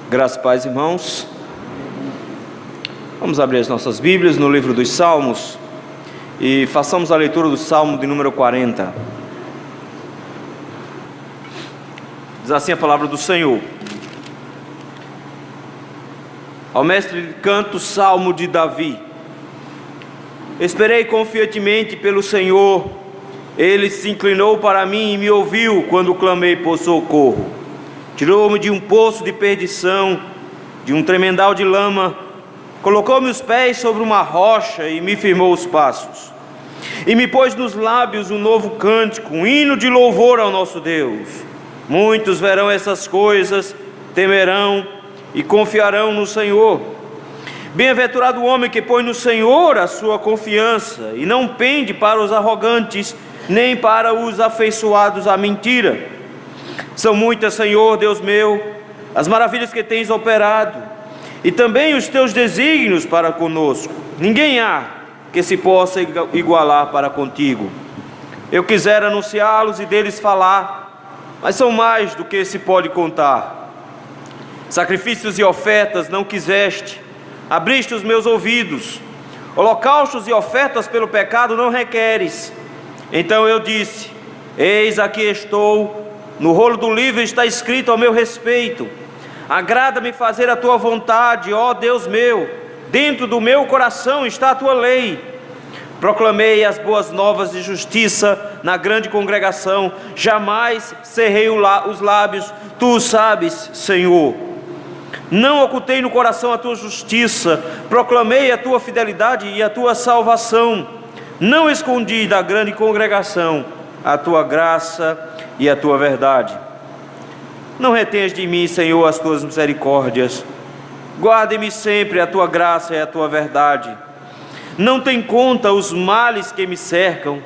Graças a paz, irmãos. Vamos abrir as nossas Bíblias no livro dos Salmos e façamos a leitura do Salmo de número 40. Diz assim a palavra do Senhor: ao mestre de canto, Salmo de Davi. Esperei confiantemente pelo Senhor, Ele se inclinou para mim e me ouviu quando clamei por socorro. Tirou-me de um poço de perdição, de um tremendal de lama, colocou-me os pés sobre uma rocha e me firmou os passos. E me pôs nos lábios um novo cântico, um hino de louvor ao nosso Deus. Muitos verão essas coisas, temerão e confiarão no Senhor. Bem-aventurado o homem que põe no Senhor a sua confiança e não pende para os arrogantes, nem para os afeiçoados à mentira. São muitas, Senhor, Deus meu, as maravilhas que tens operado, e também os teus desígnios para conosco. Ninguém há que se possa igualar para contigo. Eu quisera anunciá-los e deles falar, mas são mais do que se pode contar. Sacrifícios e ofertas não quiseste, abriste os meus ouvidos. Holocaustos e ofertas pelo pecado não requeres. Então eu disse: eis aqui estou. No rolo do livro está escrito ao meu respeito. Agrada-me fazer a tua vontade, ó Deus meu. Dentro do meu coração está a tua lei. Proclamei as boas novas de justiça na grande congregação. Jamais cerrei os lábios, tu o sabes, Senhor. Não ocultei no coração a tua justiça. Proclamei a tua fidelidade e a tua salvação. Não escondi da grande congregação a tua graça e a tua verdade. Não retenhas de mim, Senhor, as tuas misericórdias. Guarde-me sempre a tua graça e a tua verdade. Não tem conta os males que me cercam.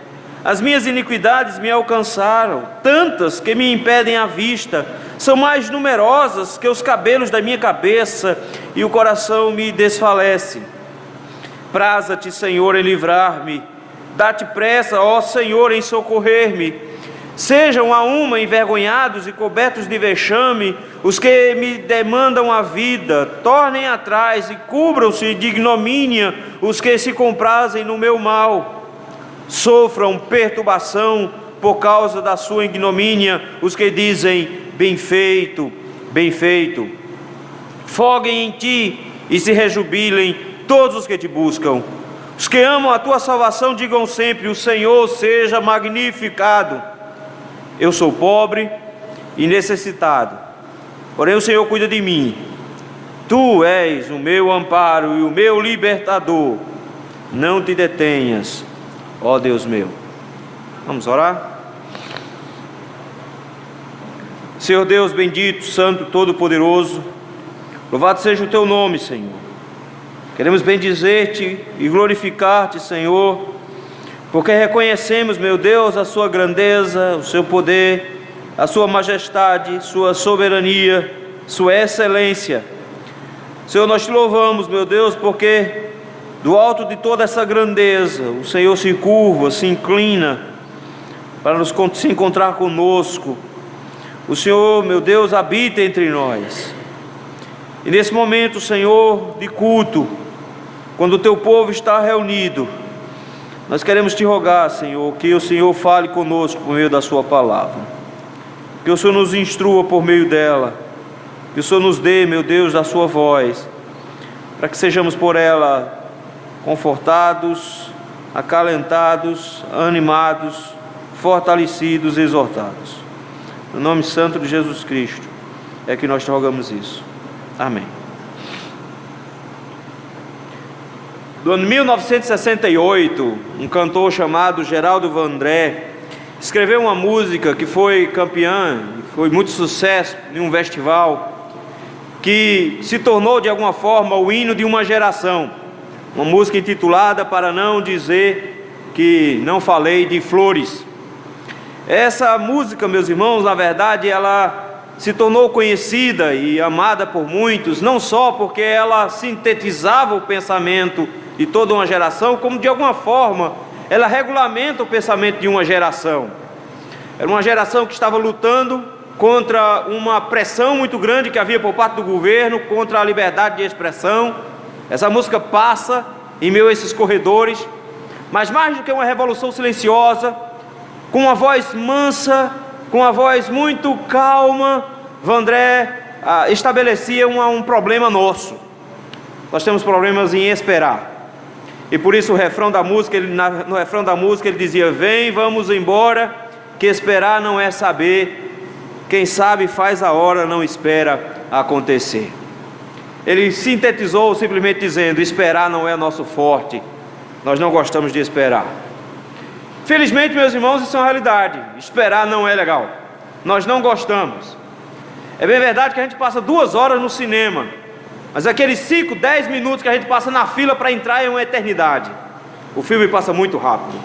As minhas iniquidades me alcançaram, tantas que me impedem a vista. São mais numerosas que os cabelos da minha cabeça, e o coração me desfalece. Praza-te, Senhor, em livrar-me. Dá-te pressa, ó Senhor, em socorrer-me. Sejam a uma envergonhados e cobertos de vexame os que me demandam a vida. Tornem atrás e cubram-se de ignomínia os que se comprazem no meu mal. Sofram perturbação por causa da sua ignomínia os que dizem: bem feito, bem feito. Foguem em ti e se rejubilem todos os que te buscam. Os que amam a tua salvação digam sempre: o Senhor seja magnificado. Eu sou pobre e necessitado, porém o Senhor cuida de mim. Tu és o meu amparo e o meu libertador. Não te detenhas, ó Deus meu. Vamos orar? Senhor Deus bendito, santo, todo-poderoso, louvado seja o teu nome, Senhor. Queremos bendizer-te e glorificar-te, Senhor, porque reconhecemos, meu Deus, a sua grandeza, o seu poder, a sua majestade, sua soberania, sua excelência. Senhor, nós te louvamos, meu Deus, porque do alto de toda essa grandeza, o Senhor se curva, se inclina para se encontrar conosco. O Senhor, meu Deus, habita entre nós. E nesse momento, Senhor, de culto, quando o teu povo está reunido, nós queremos te rogar, Senhor, que o Senhor fale conosco por meio da sua palavra, que o Senhor nos instrua por meio dela, que o Senhor nos dê, meu Deus, da sua voz, para que sejamos por ela confortados, acalentados, animados, fortalecidos e exortados. No nome santo de Jesus Cristo é que nós te rogamos isso. Amém. No ano 1968, um cantor chamado Geraldo Vandré escreveu uma música que foi campeã, foi muito sucesso em um festival, que se tornou de alguma forma o hino de uma geração. Uma música intitulada Para Não Dizer Que Não Falei de Flores. Essa música, meus irmãos, na verdade ela se tornou conhecida e amada por muitos, não só porque ela sintetizava o pensamento de toda uma geração, como de alguma forma ela regulamenta o pensamento de uma geração. Era uma geração que estava lutando contra uma pressão muito grande que havia por parte do governo, contra a liberdade de expressão. Essa música passa em meio a esses corredores, mas mais do que uma revolução silenciosa, com uma voz mansa, com uma voz muito calma, Vandré estabelecia um problema nosso. Nós temos problemas em esperar. E por isso no refrão da música ele dizia: vem, vamos embora, que esperar não é saber, quem sabe faz a hora, não espera acontecer. Ele sintetizou simplesmente dizendo: esperar não é nosso forte, nós não gostamos de esperar. Felizmente, meus irmãos, isso é uma realidade. Esperar não é legal, nós não gostamos. É bem verdade que a gente passa 2 horas no cinema, mas aqueles 5, 10 minutos que a gente passa na fila para entrar é uma eternidade. O filme passa muito rápido.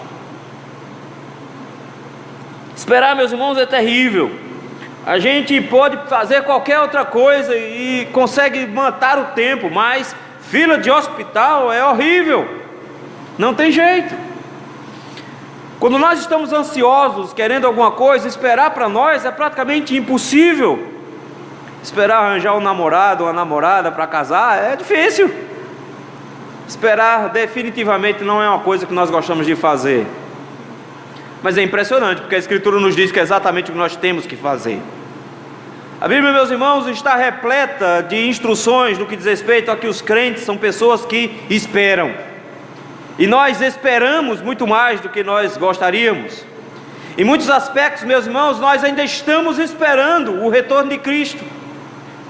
Esperar, meus irmãos, é terrível. A gente pode fazer qualquer outra coisa e consegue matar o tempo, mas fila de hospital é horrível, não tem jeito. Quando nós estamos ansiosos, querendo alguma coisa, esperar para nós é praticamente impossível. Esperar arranjar um namorado ou uma namorada para casar é difícil. Esperar definitivamente não é uma coisa que nós gostamos de fazer. Mas é impressionante, porque a Escritura nos diz que é exatamente o que nós temos que fazer. A Bíblia, meus irmãos, está repleta de instruções no que diz respeito a que os crentes são pessoas que esperam. E nós esperamos muito mais do que nós gostaríamos. Em muitos aspectos, meus irmãos, nós ainda estamos esperando o retorno de Cristo.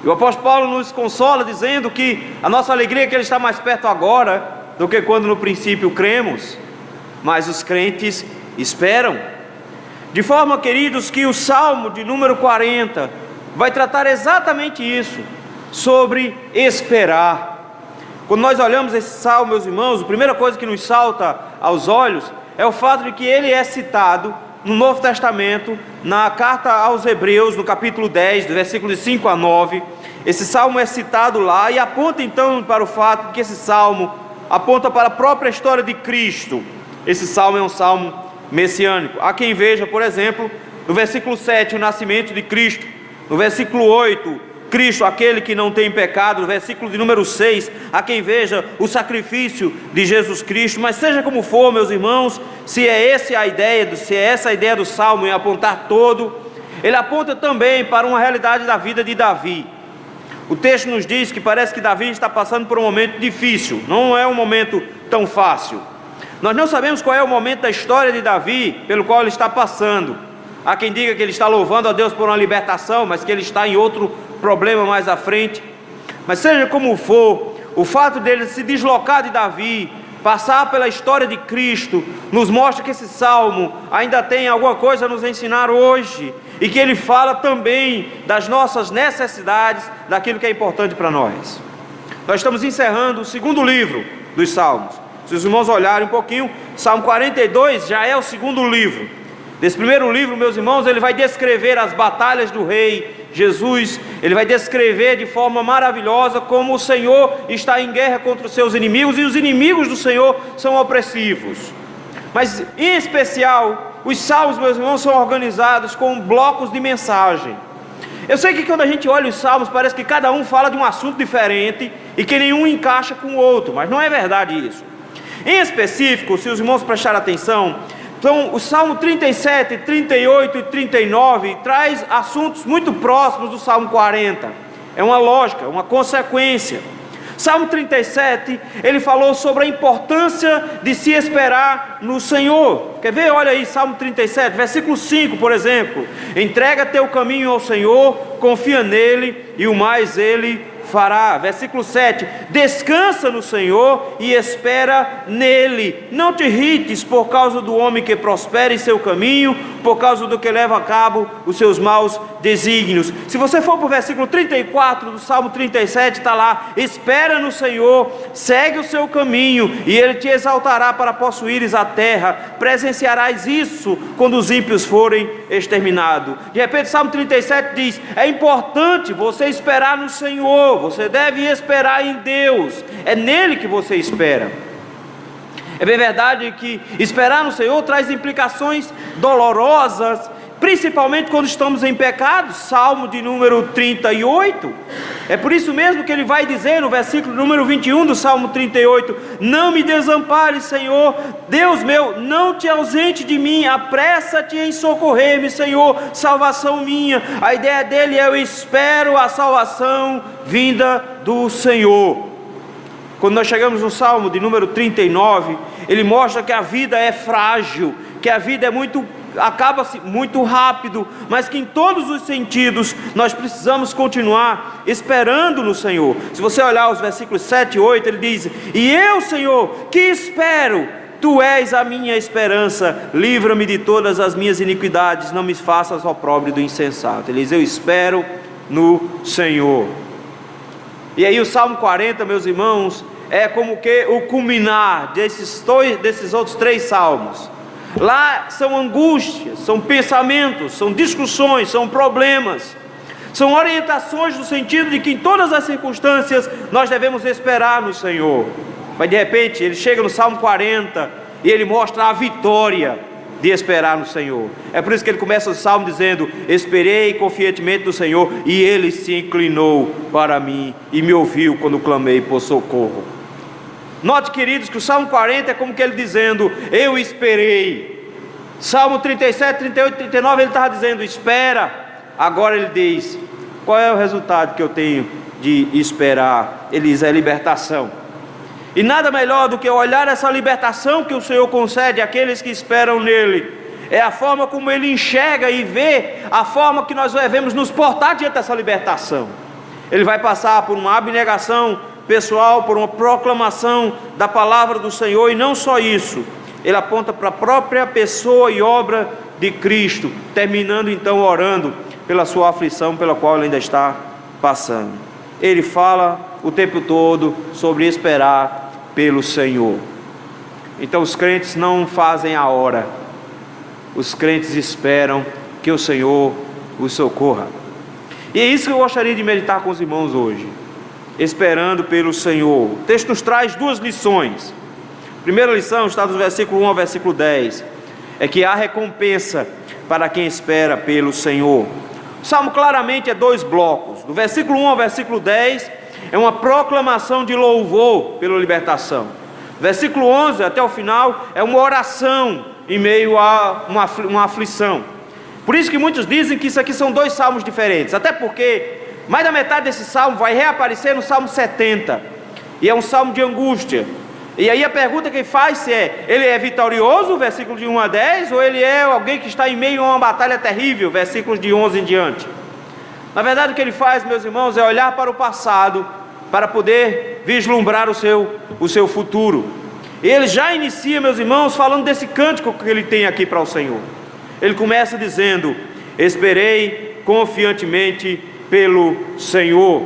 E o apóstolo Paulo nos consola dizendo que a nossa alegria é que Ele está mais perto agora do que quando no princípio cremos. Mas os crentes esperam. De forma, queridos, que o Salmo de número 40 vai tratar exatamente isso, sobre esperar. Quando nós olhamos esse Salmo, meus irmãos, a primeira coisa que nos salta aos olhos é o fato de que ele é citado no Novo Testamento, na carta aos Hebreus, no capítulo 10, do versículo de 5 a 9, esse salmo é citado lá e aponta então para o fato de que esse salmo aponta para a própria história de Cristo. Esse salmo é um salmo messiânico. Há quem veja, por exemplo, no versículo 7, o nascimento de Cristo, no versículo 8, Cristo, aquele que não tem pecado, no versículo de número 6, há quem veja o sacrifício de Jesus Cristo. Mas seja como for, meus irmãos, se é essa a ideia do Salmo, em apontar todo, ele aponta também para uma realidade da vida de Davi. O texto nos diz que parece que Davi está passando por um momento difícil, não é um momento tão fácil. Nós não sabemos qual é o momento da história de Davi pelo qual ele está passando. Há quem diga que ele está louvando a Deus por uma libertação, mas que ele está em outro problema mais à frente. Mas seja como for, o fato dele se deslocar de Davi, passar pela história de Cristo, nos mostra que esse salmo ainda tem alguma coisa a nos ensinar hoje, e que ele fala também das nossas necessidades, daquilo que é importante para nós. Nós estamos encerrando o segundo livro dos Salmos. Se os irmãos olharem um pouquinho, Salmo 42 já é o segundo livro. Desse primeiro livro, meus irmãos, ele vai descrever as batalhas do rei Jesus, ele vai descrever de forma maravilhosa como o Senhor está em guerra contra os seus inimigos, e os inimigos do Senhor são opressivos. Mas, em especial, os salmos, meus irmãos, são organizados com blocos de mensagem. Eu sei que quando a gente olha os salmos, parece que cada um fala de um assunto diferente, e que nenhum encaixa com o outro, mas não é verdade isso. Em específico, se os irmãos prestarem atenção, então, o Salmo 37, 38 e 39 traz assuntos muito próximos do Salmo 40. É uma lógica, uma consequência. Salmo 37, ele falou sobre a importância de se esperar no Senhor. Quer ver? Olha aí, Salmo 37, versículo 5, por exemplo. Entrega teu caminho ao Senhor, confia nele e o mais ele fará. Versículo 7, descansa no Senhor e espera nele, não te irrites por causa do homem que prospera em seu caminho, por causa do que leva a cabo os seus maus desígnios. Se você for para o versículo 34 do Salmo 37, está lá: espera no Senhor, segue o seu caminho e ele te exaltará para possuires a terra, presenciarás isso quando os ímpios forem exterminados. De repente o Salmo 37 diz: é importante você esperar no Senhor, você deve esperar em Deus, é nele que você espera. É bem verdade que esperar no Senhor traz implicações dolorosas, principalmente quando estamos em pecado. Salmo de número 38, é por isso mesmo que ele vai dizer no versículo número 21 do Salmo 38, não me desampares, Senhor, Deus meu, não te ausente de mim, apressa-te em socorrer-me, Senhor, salvação minha. A ideia dele é: eu espero a salvação vinda do Senhor. Quando nós chegamos no Salmo de número 39, ele mostra que a vida é frágil, que a vida é acaba-se muito rápido, mas que em todos os sentidos nós precisamos continuar esperando no Senhor. Se você olhar os versículos 7 e 8, ele diz: e eu, Senhor, que espero, Tu és a minha esperança, livra-me de todas as minhas iniquidades, não me faças opróbrio do insensato. Ele diz: eu espero no Senhor. E aí o Salmo 40, meus irmãos, é como que o culminar desses outros 3 salmos. Lá são angústias, são pensamentos, são discussões, são problemas, são orientações no sentido de que em todas as circunstâncias nós devemos esperar no Senhor. Mas de repente ele chega no Salmo 40 e ele mostra a vitória de esperar no Senhor. É por isso que ele começa o Salmo dizendo: esperei confiantemente no Senhor, e Ele se inclinou para mim e me ouviu quando clamei por socorro. Note, queridos, que o Salmo 40 é como que ele dizendo: eu esperei. Salmo 37, 38, 39 ele estava dizendo: espera. Agora ele diz: qual é o resultado que eu tenho de esperar? Ele diz: é libertação. E nada melhor do que olhar essa libertação que o Senhor concede àqueles que esperam nele. É a forma como ele enxerga e vê a forma que nós devemos nos portar diante dessa libertação. Ele vai passar por uma abnegação pessoal, por uma proclamação da palavra do Senhor, e não só isso, ele aponta para a própria pessoa e obra de Cristo, terminando então orando pela sua aflição pela qual ele ainda está passando. Ele fala o tempo todo sobre esperar pelo Senhor. Então os crentes não fazem a hora, os crentes esperam que o Senhor os socorra. E é isso que eu gostaria de meditar com os irmãos hoje, esperando pelo Senhor. O texto nos traz 2 lições. A primeira lição está do versículo 1 ao versículo 10, é que há recompensa para quem espera pelo Senhor. O Salmo claramente é 2 blocos. Do versículo 1 ao versículo 10 é uma proclamação de louvor pela libertação. Versículo 11 até o final é uma oração em meio a uma aflição. Por isso que muitos dizem que isso aqui são 2 salmos diferentes, até porque mais da metade desse salmo vai reaparecer no Salmo 70, e é um salmo de angústia. E aí a pergunta que faz é: ele é vitorioso, versículo de 1 a 10, ou ele é alguém que está em meio a uma batalha terrível, versículos de 11 em diante? Na verdade o que ele faz, meus irmãos, é olhar para o passado, para poder vislumbrar o seu futuro. Ele já inicia, meus irmãos, falando desse cântico que ele tem aqui para o Senhor. Ele começa dizendo: esperei confiantemente pelo Senhor.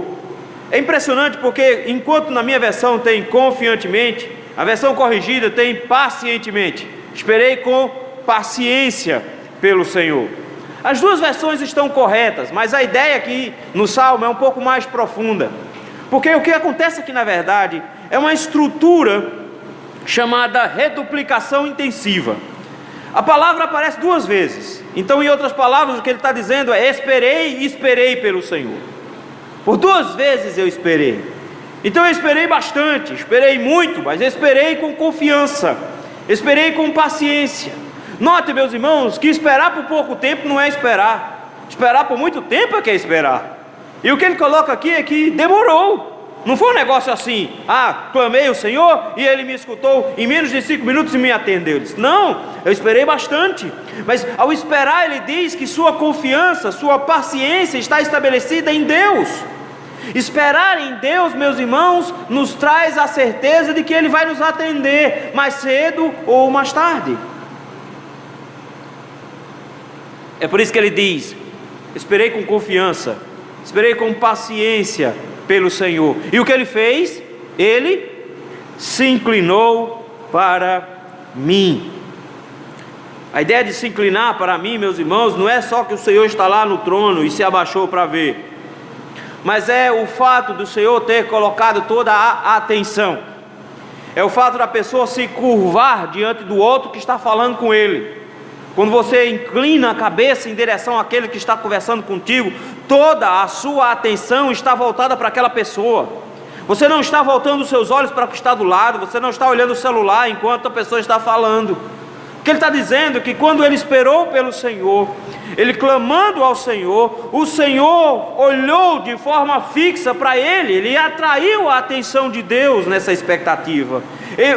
É impressionante porque enquanto na minha versão tem confiantemente, a versão corrigida tem pacientemente. Esperei com paciência pelo Senhor. As 2 versões estão corretas, mas a ideia aqui no Salmo é um pouco mais profunda. Porque o que acontece aqui na verdade é uma estrutura chamada reduplicação intensiva. A palavra aparece 2 vezes. Então, em outras palavras, o que ele está dizendo é: esperei e esperei pelo Senhor. Por 2 vezes eu esperei. Então eu esperei bastante, esperei muito, mas esperei com confiança, esperei com paciência. Note, meus irmãos, que esperar por pouco tempo não é esperar. Esperar por muito tempo é que é esperar. E o que ele coloca aqui é que demorou. Não foi um negócio assim: clamei o Senhor e Ele me escutou em menos de 5 minutos e me atendeu. Ele disse: não, eu esperei bastante. Mas ao esperar ele diz que sua confiança, sua paciência está estabelecida em Deus. Esperar em Deus, meus irmãos, nos traz a certeza de que Ele vai nos atender mais cedo ou mais tarde. É por isso que ele diz: esperei com confiança, esperei com paciência pelo Senhor. E o que ele fez? Ele se inclinou para mim. A ideia de se inclinar para mim, meus irmãos, não é só que o Senhor está lá no trono e se abaixou para ver, mas é o fato do Senhor ter colocado toda a atenção. É o fato da pessoa se curvar diante do outro que está falando com ele. Quando você inclina a cabeça em direção àquele que está conversando contigo, toda a sua atenção está voltada para aquela pessoa. Você não está voltando os seus olhos para o que está do lado, você não está olhando o celular enquanto a pessoa está falando. O que ele está dizendo é que quando ele esperou pelo Senhor, ele clamando ao Senhor, o Senhor olhou de forma fixa para ele atraiu a atenção de Deus nessa expectativa.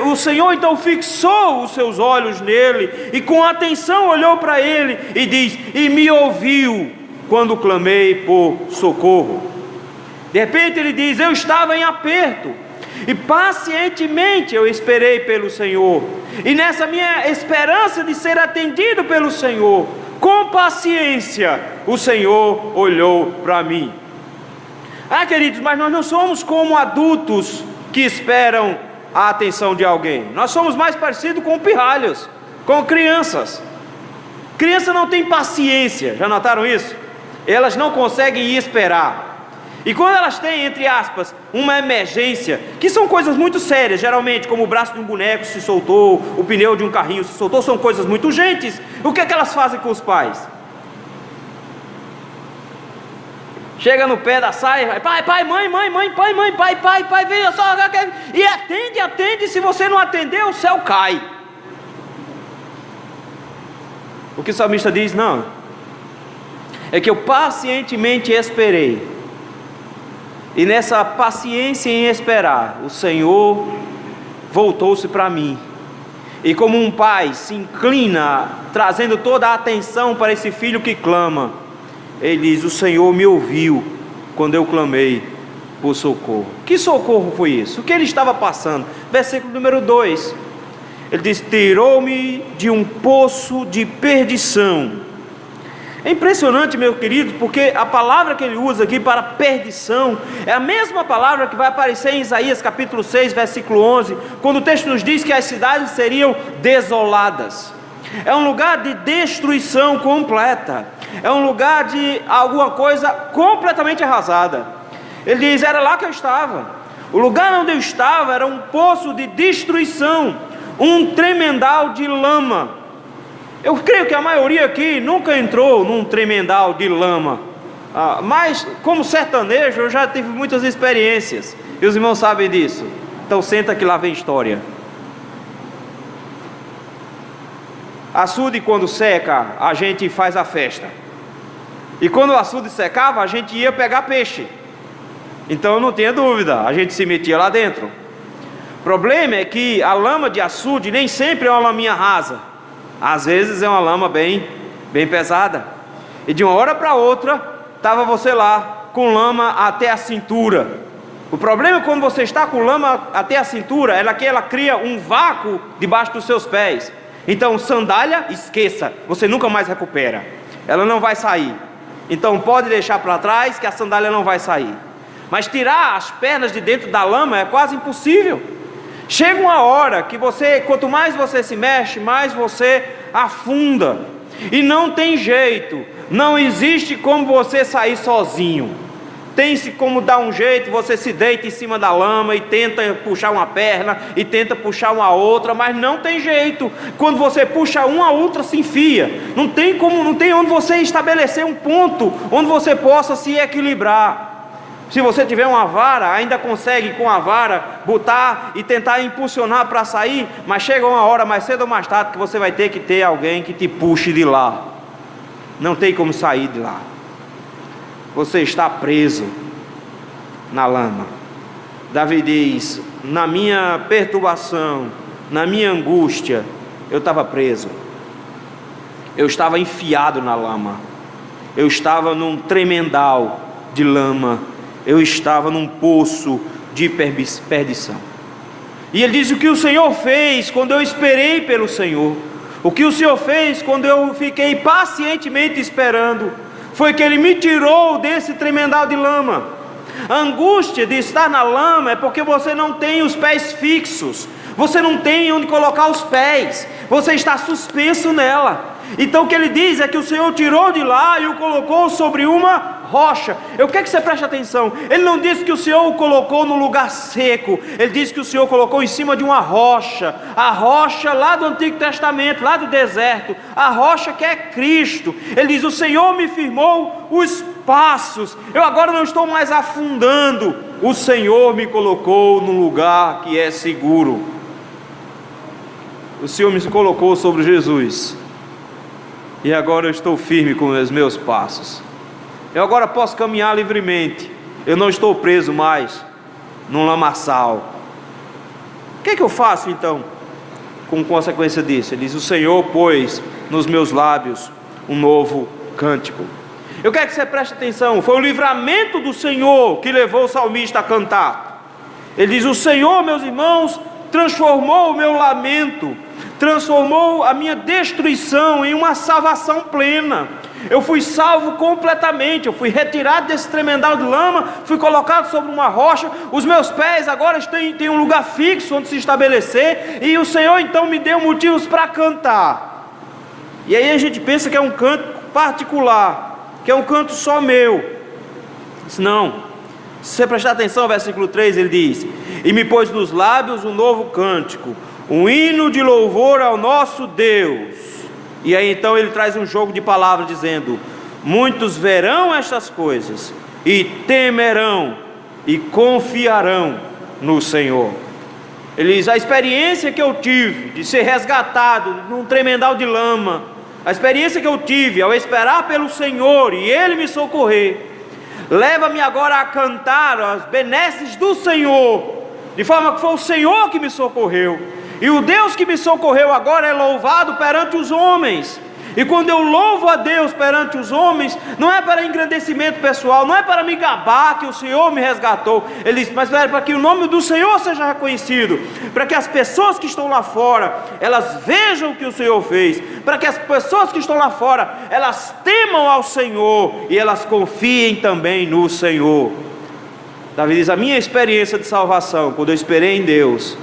O Senhor então fixou os seus olhos nele e com atenção olhou para ele e diz: e me ouviu quando clamei por socorro. De repente ele diz: eu estava em aperto e pacientemente eu esperei pelo Senhor, e nessa minha esperança de ser atendido pelo Senhor, com paciência, o Senhor olhou para mim. Queridos, mas nós não somos como adultos que esperam a atenção de alguém. Nós somos mais parecidos com pirralhos, com crianças. Criança não tem paciência, já notaram isso? Elas não conseguem esperar. E quando elas têm, entre aspas, uma emergência, que são coisas muito sérias, geralmente, como o braço de um boneco se soltou, o pneu de um carrinho se soltou, são coisas muito urgentes, o que é que elas fazem com os pais? Chega no pé da saia, pai, mãe, pai, veja só, e atende, se você não atender, o céu cai. O que o salmista diz? Não, é que eu pacientemente esperei, e nessa paciência em esperar, o Senhor voltou-se para mim, e como um pai se inclina, trazendo toda a atenção para esse filho que clama, ele diz: o Senhor me ouviu quando eu clamei por socorro. Que socorro foi isso? O que ele estava passando? Versículo número 2, ele diz: tirou-me de um poço de perdição. É impressionante, meu querido, porque a palavra que ele usa aqui para perdição é a mesma palavra que vai aparecer em Isaías capítulo 6, versículo 11, quando o texto nos diz que as cidades seriam desoladas. É um lugar de destruição completa, é um lugar de alguma coisa completamente arrasada. Ele diz: era lá que eu estava. O lugar onde eu estava era um poço de destruição, um tremendal de lama. Eu creio que a maioria aqui nunca entrou num tremendal de lama, mas como sertanejo eu já tive muitas experiências, e os irmãos sabem disso. Então senta que lá vem história. Açude, quando seca, a gente faz a festa, e quando o açude secava, a gente ia pegar peixe. Então não tenha dúvida, a gente se metia lá dentro. O problema é que a lama de açude nem sempre é uma laminha rasa. Às vezes é uma lama bem pesada, e de uma hora para outra estava você lá com lama até a cintura. O problema é quando você está com lama até a cintura, ela cria um vácuo debaixo dos seus pés. Então sandália, esqueça, você nunca mais recupera, ela não vai sair. Então pode deixar para trás que a sandália não vai sair, mas tirar as pernas de dentro da lama é quase impossível. Chega uma hora que quanto mais você se mexe, mais você afunda, e não tem jeito, não existe como você sair sozinho. Tem-se como dar um jeito, você se deita em cima da lama e tenta puxar uma perna, e tenta puxar uma outra, mas não tem jeito. Quando você puxa uma, a outra se enfia. Não tem onde você estabelecer um ponto onde você possa se equilibrar. Se você tiver uma vara, ainda consegue com a vara botar e tentar impulsionar para sair, mas chega uma hora, mais cedo ou mais tarde, que você vai ter que ter alguém que te puxe de lá. Não tem como sair de lá. Você está preso na lama. Davi diz: na minha perturbação, na minha angústia, eu estava preso. Eu estava enfiado na lama. Eu estava num tremendal de lama. Eu estava num poço de perdição. E ele diz: o que o Senhor fez quando eu esperei pelo Senhor, o que o Senhor fez quando eu fiquei pacientemente esperando, foi que Ele me tirou desse tremendal de lama. A angústia de estar na lama é porque você não tem os pés fixos, você não tem onde colocar os pés, você está suspenso nela. Então o que ele diz é que o Senhor tirou de lá e o colocou sobre uma rocha. Eu quero que você preste atenção. Ele não disse que o Senhor o colocou num lugar seco. Ele disse que o Senhor colocou em cima de uma rocha. A rocha lá do Antigo Testamento, lá do deserto. A rocha que é Cristo. Ele diz: o Senhor me firmou os passos. Eu agora não estou mais afundando. O Senhor me colocou num lugar que é seguro. O Senhor me colocou sobre Jesus. E agora eu estou firme com os meus passos. Eu agora posso caminhar livremente. Eu não estou preso mais num lamaçal. O que é que eu faço então como consequência disso? Ele diz: o Senhor pôs nos meus lábios um novo cântico. Eu quero que você preste atenção. Foi o livramento do Senhor que levou o salmista a cantar. Ele diz: o Senhor, meus irmãos, transformou o meu lamento, transformou a minha destruição em uma salvação plena. Eu fui salvo completamente. Eu fui retirado desse tremendal de lama, fui colocado sobre uma rocha. Os meus pés agora têm um lugar fixo onde se estabelecer. E o Senhor então me deu motivos para cantar. E aí a gente pensa que é um canto particular, que é um canto só meu. Não. Se você prestar atenção ao versículo 3, ele diz: e me pôs nos lábios um novo cântico, um hino de louvor ao nosso Deus. E aí então ele traz um jogo de palavras dizendo: muitos verão estas coisas e temerão e confiarão no Senhor. Ele diz: a experiência que eu tive de ser resgatado num tremendal de lama, a experiência que eu tive ao esperar pelo Senhor e Ele me socorrer, leva-me agora a cantar as benesses do Senhor, de forma que foi o Senhor que me socorreu. E o Deus que me socorreu agora é louvado perante os homens. E quando eu louvo a Deus perante os homens, não é para engrandecimento pessoal, não é para me gabar que o Senhor me resgatou. Ele diz: mas é para que o nome do Senhor seja reconhecido, para que as pessoas que estão lá fora, elas vejam o que o Senhor fez, para que as pessoas que estão lá fora, elas temam ao Senhor e elas confiem também no Senhor. Davi diz: a minha experiência de salvação, quando eu esperei em Deus,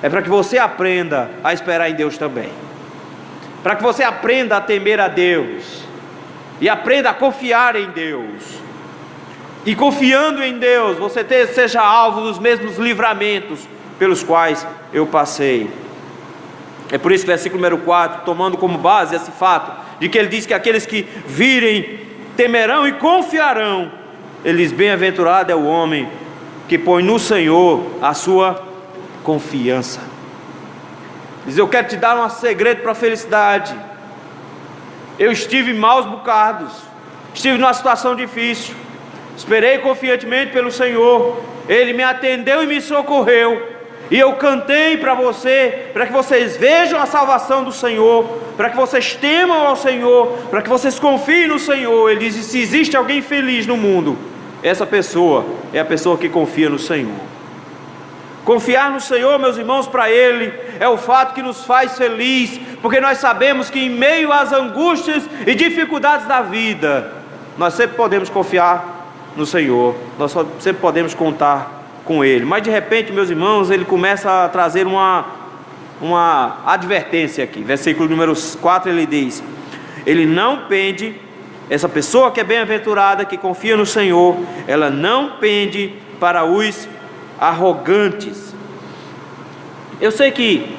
é para que você aprenda a esperar em Deus também, para que você aprenda a temer a Deus e aprenda a confiar em Deus. E confiando em Deus, você seja alvo dos mesmos livramentos pelos quais eu passei. É por isso que o versículo número 4, tomando como base esse fato de que ele diz que aqueles que virem temerão e confiarão, ele diz: bem-aventurado é o homem que põe no Senhor a sua confiança. Diz: eu quero te dar um segredo para a felicidade. Eu estive em maus bocados, estive numa situação difícil, esperei confiantemente pelo Senhor, Ele me atendeu e me socorreu, e eu cantei para você, para que vocês vejam a salvação do Senhor, para que vocês temam ao Senhor, para que vocês confiem no Senhor. Ele diz: e se existe alguém feliz no mundo, essa pessoa é a pessoa que confia no Senhor. Confiar no Senhor, meus irmãos, para Ele é o fato que nos faz feliz, porque nós sabemos que em meio às angústias e dificuldades da vida, nós sempre podemos confiar no Senhor, nós sempre podemos contar com Ele. Mas de repente, meus irmãos, Ele começa a trazer uma advertência aqui. Versículo número 4, ele diz: Ele não pende, essa pessoa que é bem-aventurada, que confia no Senhor, ela não pende para os arrogantes. Eu sei que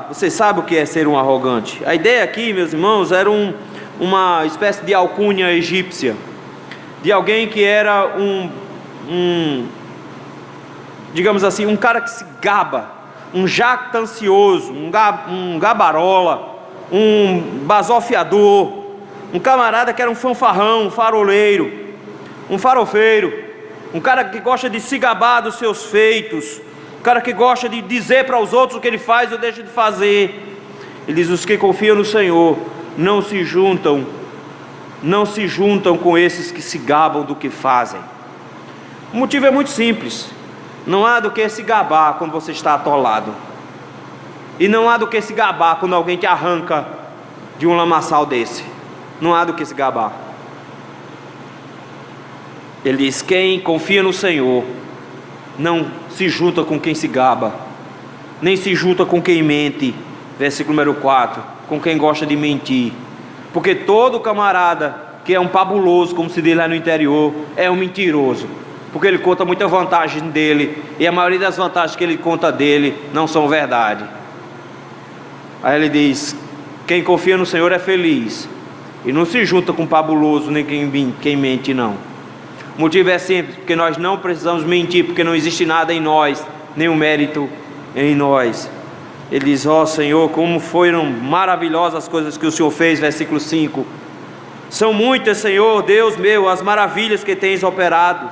você sabe o que é ser um arrogante. A ideia aqui, meus irmãos, era uma espécie de alcunha egípcia, de alguém que era digamos assim, um cara que se gaba, um jactancioso, um gabarola, um basofiador, um camarada que era um fanfarrão, um faroleiro, um farofeiro, um cara que gosta de se gabar dos seus feitos, um cara que gosta de dizer para os outros o que ele faz ou deixa de fazer. Ele diz: os que confiam no Senhor não se juntam com esses que se gabam do que fazem. O motivo é muito simples: não há do que se gabar quando você está atolado, e não há do que se gabar quando alguém te arranca de um lamaçal desse. Não há do que se gabar. Ele diz: quem confia no Senhor não se junta com quem se gaba, nem se junta com quem mente. Versículo número 4: com quem gosta de mentir. Porque todo camarada que é um fabuloso, como se diz lá no interior, é um mentiroso, porque ele conta muita vantagem dele, e a maioria das vantagens que ele conta dele não são verdade. Aí ele diz: quem confia no Senhor é feliz, e não se junta com fabuloso nem quem mente não. O motivo é simples, porque nós não precisamos mentir, porque não existe nada em nós, nenhum mérito em nós. Ele diz: ó Senhor, como foram maravilhosas as coisas que o Senhor fez, versículo 5. São muitas, Senhor, Deus meu, as maravilhas que tens operado.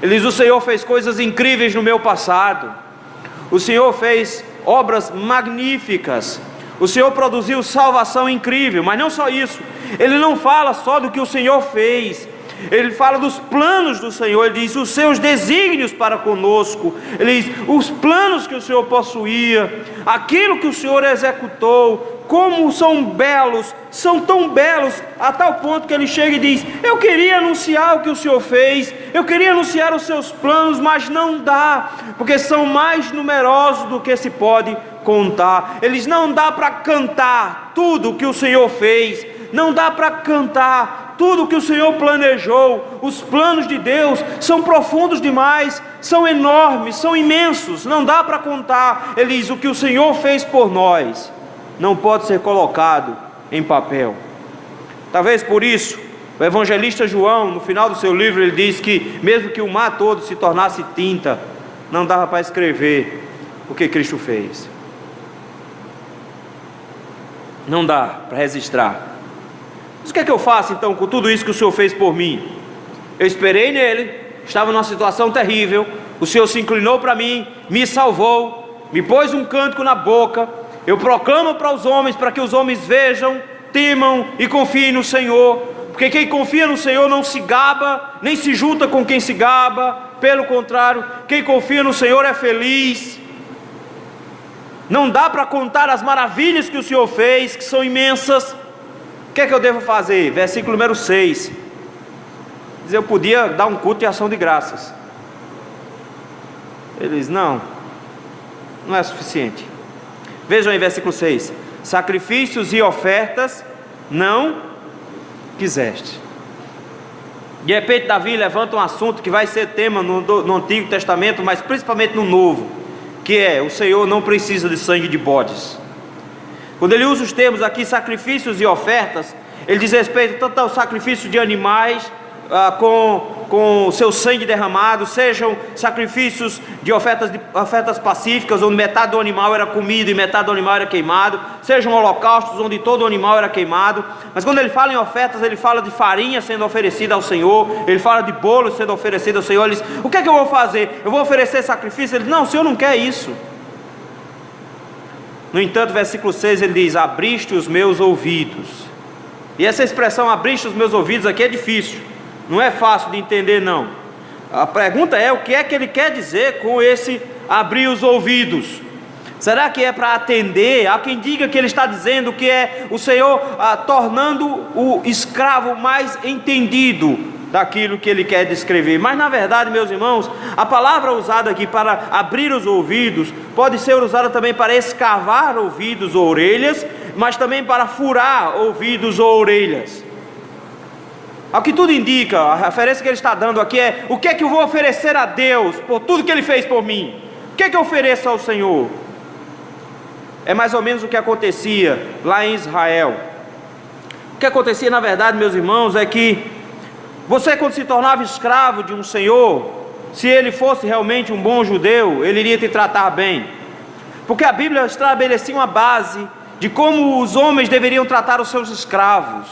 Ele diz: o Senhor fez coisas incríveis no meu passado. O Senhor fez obras magníficas. O Senhor produziu salvação incrível. Mas não só isso, ele não fala só do que o Senhor fez, ele fala dos planos do Senhor. Ele diz: os seus desígnios para conosco. Ele diz: os planos que o Senhor possuía, aquilo que o Senhor executou, como são belos, são tão belos, a tal ponto que ele chega e diz: eu queria anunciar o que o Senhor fez, eu queria anunciar os seus planos, mas não dá, porque são mais numerosos do que se pode contar. Eles não dá para cantar tudo o que o Senhor fez, não dá para cantar tudo o que o Senhor planejou. Os planos de Deus são profundos demais, são enormes, são imensos, não dá para contar. Ele diz: o que o Senhor fez por nós não pode ser colocado em papel. Talvez por isso o evangelista João, no final do seu livro, ele diz que mesmo que o mar todo se tornasse tinta, não dava para escrever o que Cristo fez. Não dá para registrar. Mas o que é que eu faço então com tudo isso que o Senhor fez por mim? Eu esperei nele, estava numa situação terrível, o Senhor se inclinou para mim, me salvou, me pôs um cântico na boca. Eu proclamo para os homens, para que os homens vejam, temam e confiem no Senhor, porque quem confia no Senhor não se gaba, nem se junta com quem se gaba. Pelo contrário, quem confia no Senhor é feliz. Não dá para contar as maravilhas que o Senhor fez, que são imensas. O que é que eu devo fazer? Versículo número 6. Diz: eu podia dar um culto de ação de graças. Ele diz: não é suficiente. Vejam aí versículo 6: sacrifícios e ofertas não quiseste. De repente Davi levanta um assunto que vai ser tema no Antigo Testamento, mas principalmente no Novo, que é: o Senhor não precisa de sangue de bodes. Quando ele usa os termos aqui, sacrifícios e ofertas, ele diz respeito tanto ao sacrifício de animais, com o seu sangue derramado, sejam sacrifícios de ofertas pacíficas, onde metade do animal era comido e metade do animal era queimado, sejam holocaustos onde todo o animal era queimado. Mas quando ele fala em ofertas, ele fala de farinha sendo oferecida ao Senhor, ele fala de bolo sendo oferecido ao Senhor. Ele diz: o que é que eu vou fazer? Eu vou oferecer sacrifício? Ele diz: não, o Senhor não quer isso. No entanto, versículo 6 ele diz: abriste os meus ouvidos. E essa expressão abriste os meus ouvidos aqui é difícil, não é fácil de entender não. A pergunta é: o que é que ele quer dizer com esse abrir os ouvidos? Será que é para atender? Há quem diga que ele está dizendo que é o Senhor tornando o escravo mais entendido daquilo que ele quer descrever. Mas na verdade, meus irmãos, a palavra usada aqui para abrir os ouvidos pode ser usada também para escavar ouvidos ou orelhas, mas também para furar ouvidos ou orelhas. Ao que tudo indica, a referência que ele está dando aqui é: o que é que eu vou oferecer a Deus por tudo que ele fez por mim? O que é que eu ofereço ao Senhor? É mais ou menos o que acontecia lá em Israel. O que acontecia na verdade, meus irmãos, é que você, quando se tornava escravo de um senhor, se ele fosse realmente um bom judeu, ele iria te tratar bem, porque a Bíblia estabelecia uma base de como os homens deveriam tratar os seus escravos,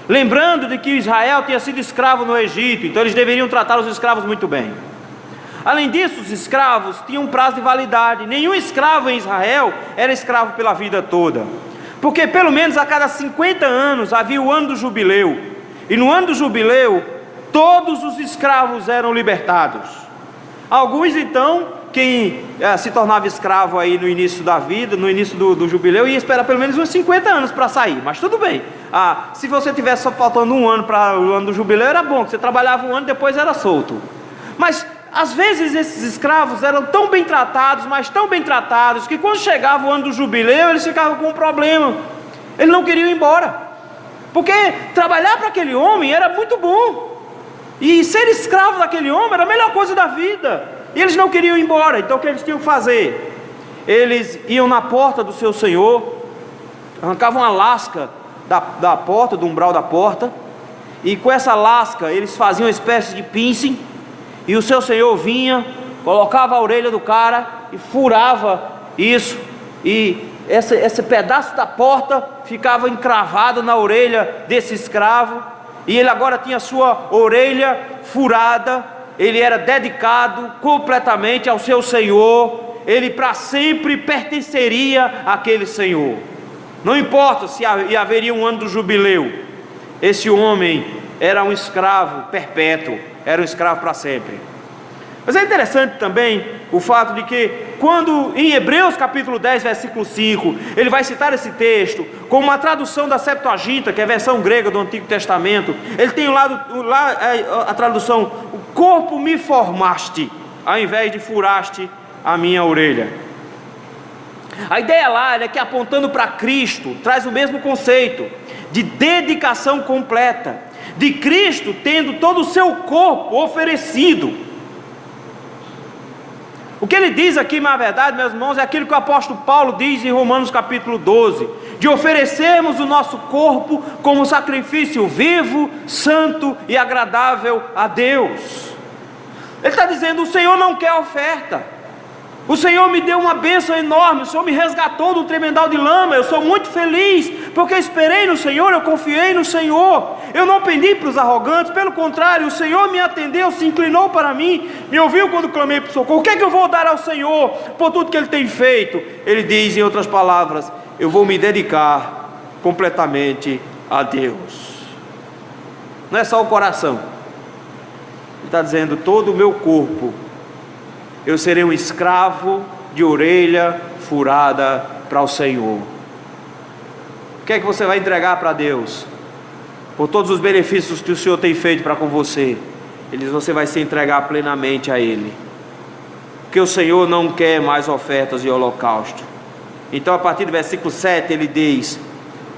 lembrando de que Israel tinha sido escravo no Egito, então eles deveriam tratar os escravos muito bem. Além disso, os escravos tinham um prazo de validade. Nenhum escravo em Israel era escravo pela vida toda, porque pelo menos a cada 50 anos havia o ano do jubileu, e no ano do jubileu todos os escravos eram libertados. Alguns então, quem se tornava escravo aí no início da vida, no início do jubileu, ia esperar pelo menos uns 50 anos para sair, mas tudo bem. Se você tivesse só faltando um ano para o ano do jubileu, era bom, que você trabalhava um ano e depois era solto. Mas às vezes esses escravos eram tão bem tratados, mas tão bem tratados, que quando chegava o ano do jubileu, eles ficavam com um problema: eles não queriam ir embora. porque trabalhar para aquele homem era muito bom, e ser escravo daquele homem era a melhor coisa da vida, e eles não queriam ir embora. Então o que eles tinham que fazer? Eles iam na porta do seu senhor, arrancavam a lasca da porta, do umbral da porta, e com essa lasca eles faziam uma espécie de piercing, e o seu senhor vinha, colocava a orelha do cara e furava isso, e esse pedaço da porta ficava encravado na orelha desse escravo, e ele agora tinha a sua orelha furada. Ele era dedicado completamente ao seu senhor, ele para sempre pertenceria àquele senhor. Não importa se haveria um ano do jubileu, esse homem era um escravo perpétuo, era um escravo para sempre. Mas é interessante também o fato de que, quando em Hebreus capítulo 10, versículo 5, ele vai citar esse texto, com uma tradução da Septuaginta, que é a versão grega do Antigo Testamento, ele tem lá a tradução: o corpo me formaste, ao invés de furaste a minha orelha. A ideia lá é que, apontando para Cristo, traz o mesmo conceito de dedicação completa, de Cristo tendo todo o seu corpo oferecido. O que ele diz aqui, na verdade, meus irmãos, é aquilo que o apóstolo Paulo diz em Romanos capítulo 12, de oferecermos o nosso corpo como sacrifício vivo, santo e agradável a Deus. Ele está dizendo: o Senhor não quer oferta. O Senhor me deu uma bênção enorme, o Senhor me resgatou do tremedal de lama, eu sou muito feliz, porque eu esperei no Senhor, eu confiei no Senhor, eu não pendi para os arrogantes, pelo contrário, o Senhor me atendeu, se inclinou para mim, me ouviu quando clamei por socorro. O que é que eu vou dar ao Senhor por tudo que Ele tem feito? Ele diz, em outras palavras: eu vou me dedicar completamente a Deus. Não é só o coração, Ele está dizendo: todo o meu corpo, eu serei um escravo de orelha furada para o Senhor. O que é que você vai entregar para Deus? Por todos os benefícios que o Senhor tem feito para com você, você vai se entregar plenamente a Ele, porque o Senhor não quer mais ofertas e holocausto. Então, a partir do versículo 7, ele diz: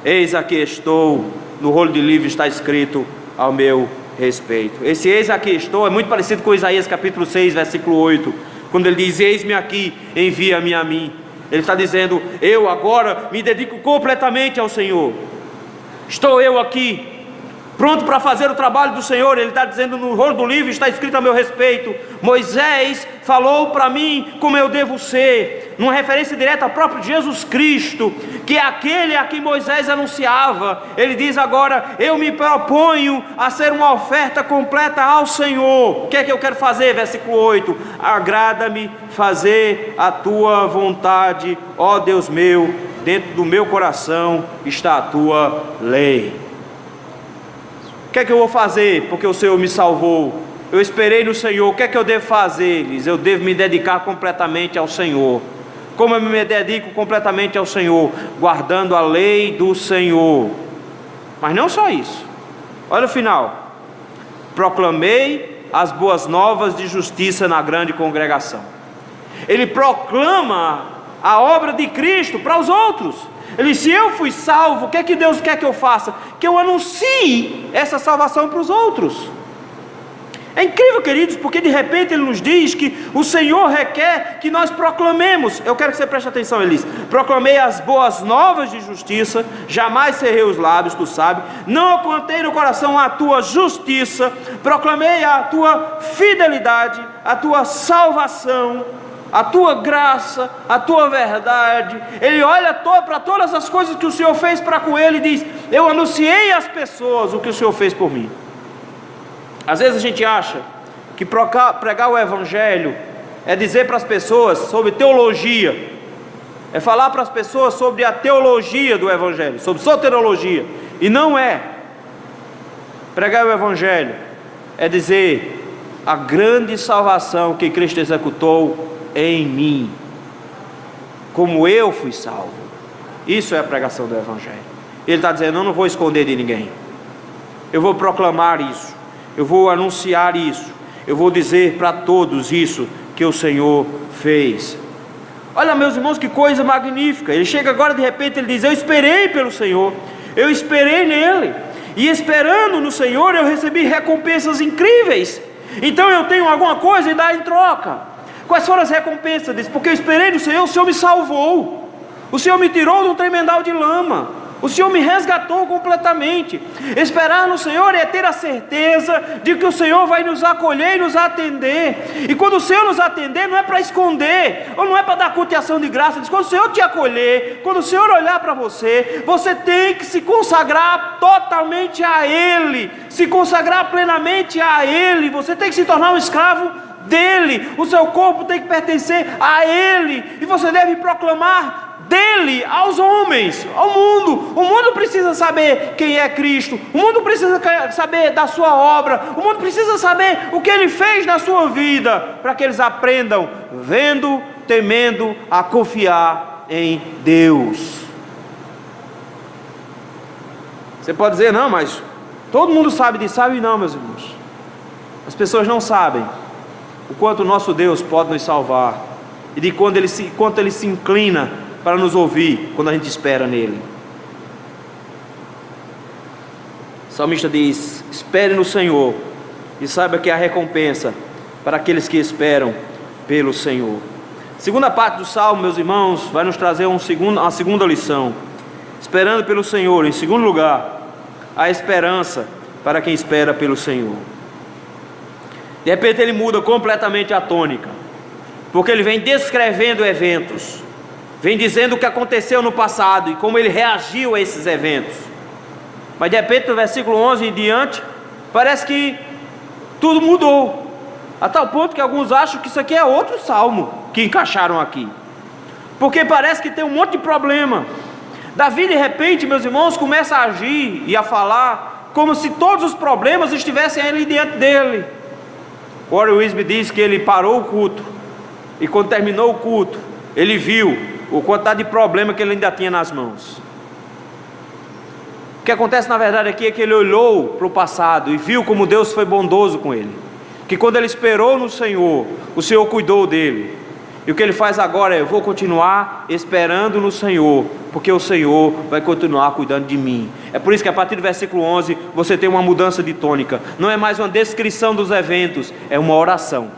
eis aqui estou, no rolo de livro está escrito ao meu respeito. Esse eis aqui estou é muito parecido com Isaías capítulo 6, versículo 8, quando ele diz: eis-me aqui, envia-me a mim. Ele está dizendo: eu agora me dedico completamente ao Senhor, estou eu aqui, pronto para fazer o trabalho do Senhor. Ele está dizendo: no rolo do livro está escrito a meu respeito, Moisés falou para mim como eu devo ser, numa referência direta ao próprio Jesus Cristo, que é aquele a quem Moisés anunciava. Ele diz agora: eu me proponho a ser uma oferta completa ao Senhor. O que é que eu quero fazer? Versículo 8: agrada-me fazer a tua vontade, ó Deus meu, dentro do meu coração está a tua lei. O que é que eu vou fazer? Porque o Senhor me salvou, eu esperei no Senhor. O que é que eu devo fazer? Eu devo me dedicar completamente ao Senhor. Como eu me dedico completamente ao Senhor? Guardando a lei do Senhor. Mas não só isso, olha o final: proclamei as boas novas de justiça na grande congregação. Ele proclama a obra de Cristo para os outros. Ele disse: se eu fui salvo, o que é que Deus quer que eu faça? Que eu anuncie essa salvação para os outros. É incrível, queridos, porque de repente Ele nos diz que o Senhor requer que nós proclamemos. Eu quero que você preste atenção. Ele diz: proclamei as boas novas de justiça, jamais cerrei os lábios, tu sabes, não ocultei no coração a tua justiça, proclamei a tua fidelidade, a tua salvação, a tua graça, a tua verdade. Ele olha para todas as coisas que o Senhor fez para com ele e diz: eu anunciei às pessoas o que o Senhor fez por mim. Às vezes a gente acha que pregar o Evangelho é dizer para as pessoas sobre teologia, é falar para as pessoas sobre a teologia do Evangelho, sobre soteriologia, e não é. Pregar o Evangelho é dizer a grande salvação que Cristo executou em mim, como eu fui salvo. Isso é a pregação do Evangelho. Ele está dizendo: eu não vou esconder de ninguém, eu vou proclamar isso, eu vou anunciar isso, eu vou dizer para todos isso que o Senhor fez. Olha, meus irmãos, que coisa magnífica. Ele chega agora, de repente ele diz: eu esperei pelo Senhor, eu esperei nele, e esperando no Senhor eu recebi recompensas incríveis. Então eu tenho alguma coisa e dá em troca. Quais foram as recompensas? Diz, porque eu esperei no Senhor, o Senhor me salvou, o Senhor me tirou de um tremendal de lama, o Senhor me resgatou completamente. Esperar no Senhor é ter a certeza de que o Senhor vai nos acolher e nos atender. E quando o Senhor nos atender, não é para esconder, ou não é para dar cultiação de graça. Diz, quando o Senhor te acolher, quando o Senhor olhar para você, você tem que se consagrar totalmente a Ele, se consagrar plenamente a Ele. Você tem que se tornar um escravo dele. O seu corpo tem que pertencer a Ele, e você deve proclamar dele aos homens, ao mundo. O mundo precisa saber quem é Cristo, o mundo precisa saber da sua obra, o mundo precisa saber o que Ele fez na sua vida, para que eles aprendam, vendo, temendo, a confiar em Deus. Você pode dizer, não, mas todo mundo sabe disso. Sabe não, meus irmãos. As pessoas não sabem o quanto o nosso Deus pode nos salvar, e de quanto Ele se inclina para nos ouvir quando a gente espera nele. O salmista diz, espere no Senhor e saiba que há recompensa para aqueles que esperam pelo Senhor. A segunda parte do salmo, meus irmãos, vai nos trazer uma segunda lição. Esperando pelo Senhor, em segundo lugar, há esperança para quem espera pelo Senhor. De repente ele muda completamente a tônica, porque ele vem descrevendo eventos, vem dizendo o que aconteceu no passado e como ele reagiu a esses eventos. Mas de repente no versículo 11 em diante, parece que tudo mudou, a tal ponto que alguns acham que isso aqui é outro salmo que encaixaram aqui, porque parece que tem um monte de problema. Davi de repente, meus irmãos, começa a agir e a falar como se todos os problemas estivessem ali diante dele. Warren Wiersbe diz que ele parou o culto, e quando terminou o culto, ele viu o quantidade de problema que ele ainda tinha nas mãos. O que acontece na verdade aqui é que ele olhou para o passado e viu como Deus foi bondoso com ele, que quando ele esperou no Senhor, o Senhor cuidou dele. E o que ele faz agora é, eu vou continuar esperando no Senhor, porque o Senhor vai continuar cuidando de mim. É por isso que a partir do versículo 11, você tem uma mudança de tônica. Não é mais uma descrição dos eventos, é uma oração.